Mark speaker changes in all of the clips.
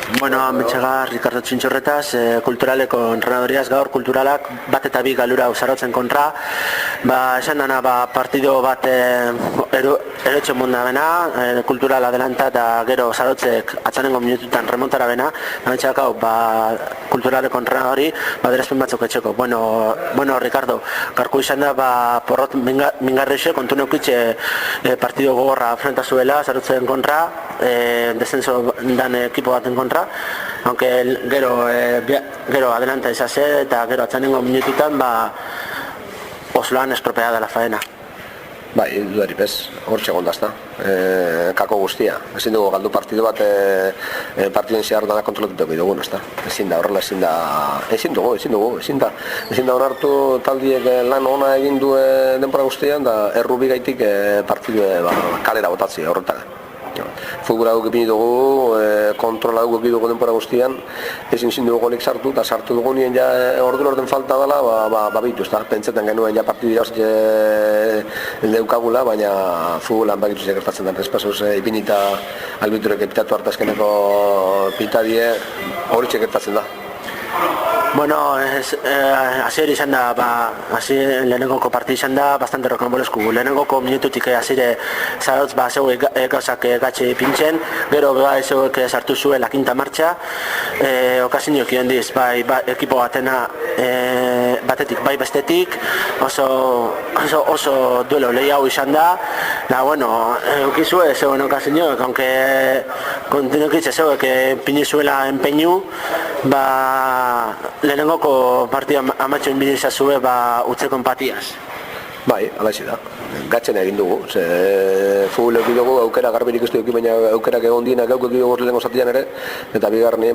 Speaker 1: Bueno, ametxega Ricardo Txintxorretaz, kulturaleko entrenadoriaz gaur kulturalak bat eta bi galura usarotzen kontra. Esan dana partido bat erotxen munda bena, kultural adelanta eta gero usarotzek atzanengo minututan remontara bena. Ametxegak hau, kulturaleko entrenadori, derespen batzuk etxeko. Bueno, Ricardo, garku izan da, porrot mingarrixe, kontu neukitxe partido gogorra frenta zuela, usarotzen kontra, descenso dan ekipo baten kontra. Aunque gero adelanta izase eta gero atzanengo minututan oso lan estropeada la faena.
Speaker 2: Bai, dudarik ez, hor txegon dazta, kako guztia. Ezin dugu galdu partidu bat partiduen zehar dana kontrolatutak dugu, ezta? Ezin da, horrela ezin da horartu taldiek lan ona egin du denbora guztian, da errubi gaitik partidue kalera botatzi horretak. Futbola dugu epini dugu, kontrola dugu dugu denbora guztian, ezin dugu golik sartu, eta sartu dugu nien ja ordu falta dela, bitu, pentsetan genuen ja partidu jauz deukagula, baina futbolan bakitu gertatzen den, espazuz ipini eta albiturek epitatu hartazkeneko pitadie hori gertatzen da.
Speaker 1: Bueno, hasier izan da, lehenengoko partida izan da, bastante rokanbolesku. Lehenengoko minututik hasiere zarotz, zeu gauzak gatxe pintzen, gero zeuek sartu zuen la quinta martxa, okazinok irendiz, ekipo batena batetik, bestetik, oso duelo lehi hau izan da, bueno, eukizue zeuen okazinok, aunque kontinuokitze zeuek pinizuela empeñu, lehenengoko partida amatxo inbidizazue utzeko empatiaz.
Speaker 2: Bai, alaixi da. Gatzen egin dugu. Futbol eki dugu, aukera garbirik ez dugu, baina aukerak egon dienak gauk eki dugu lehenengo zatian ere, eta bigarren,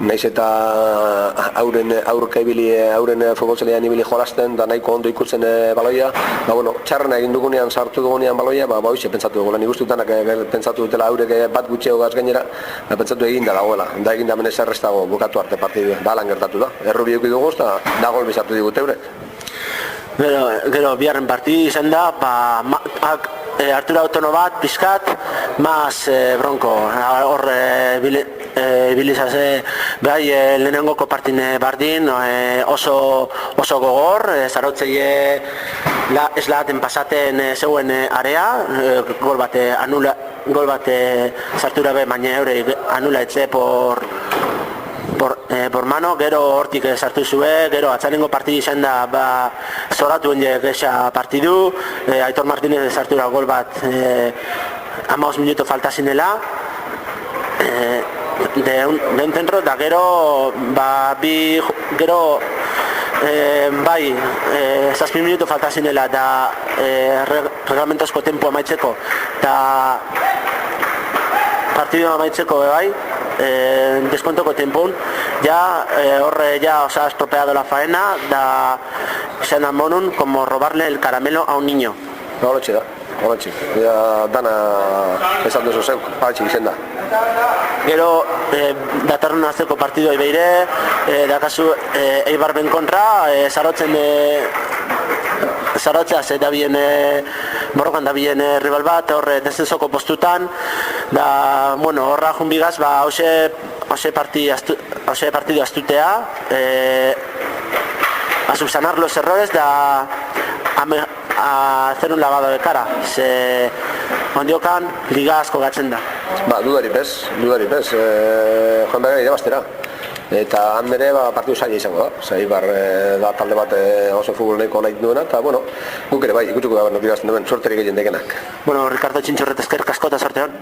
Speaker 2: naiz eta aurka ibili, auren futbolzelean ibili jolasten, da nahiko ondo ikutzen baloia, txarrena egin dugunean, sartu dugunean baloia, hoxe pentsatu dugu, nik uste dutanak pentsatu dutela aurek bat gutxeo gaz gainera, pentsatu egin da dagoela, da egin da menez errez dago bukatu arte partidu, da lan gertatu da, errubi eki dugu, eta da gol bizartu digute eurek.
Speaker 1: Gero biharren partidi izan da, Artura Autono bat, pizkat, maz bronko. Hor bilizase lehenengoko partine bardin, oso gogor, zarotzeie eslagaten pasaten zeuen area, gol bat sartura be, baina eure anula etze por mano, gero hortik sartu zue, gero atzanengo partidi izan da zoratu gesa partidu, Aitor Martínez sartura gol bat 15 minuto falta zinela, de un centro, da gero zazpi minuto falta zinela da reglamentozko tempo amaitzeko eta partidu amaitzeko descontoko tempun, horre os ha estropeado la faena, se enamoran como robarle el caramelo a un niño.
Speaker 2: Horretxe da, dana esan duzu zeuk, patxik izen da.
Speaker 1: Gero, datorren azteko partidu ibeire, dakazu Eibarben kontra, zarotzeaz eta bien borrokan da bien rival bat, horre descensoko postutan, horra junbigaz, hoxe partidu astutea, a subsanar los errores, a hacer un lavado de cara, ondiokan liga asko gatzen da.
Speaker 2: Dudarik bez, joan behar irabaztera. Eta han bere partidu zaila izango da. Eibar da talde bat oso futbol nahiko nahi duena, eta guk ere bai, ikutuko da irabazten duen, sorterik egin dekenak.
Speaker 1: Ricardo Txintxorret, eskerrik asko eta sorte hon.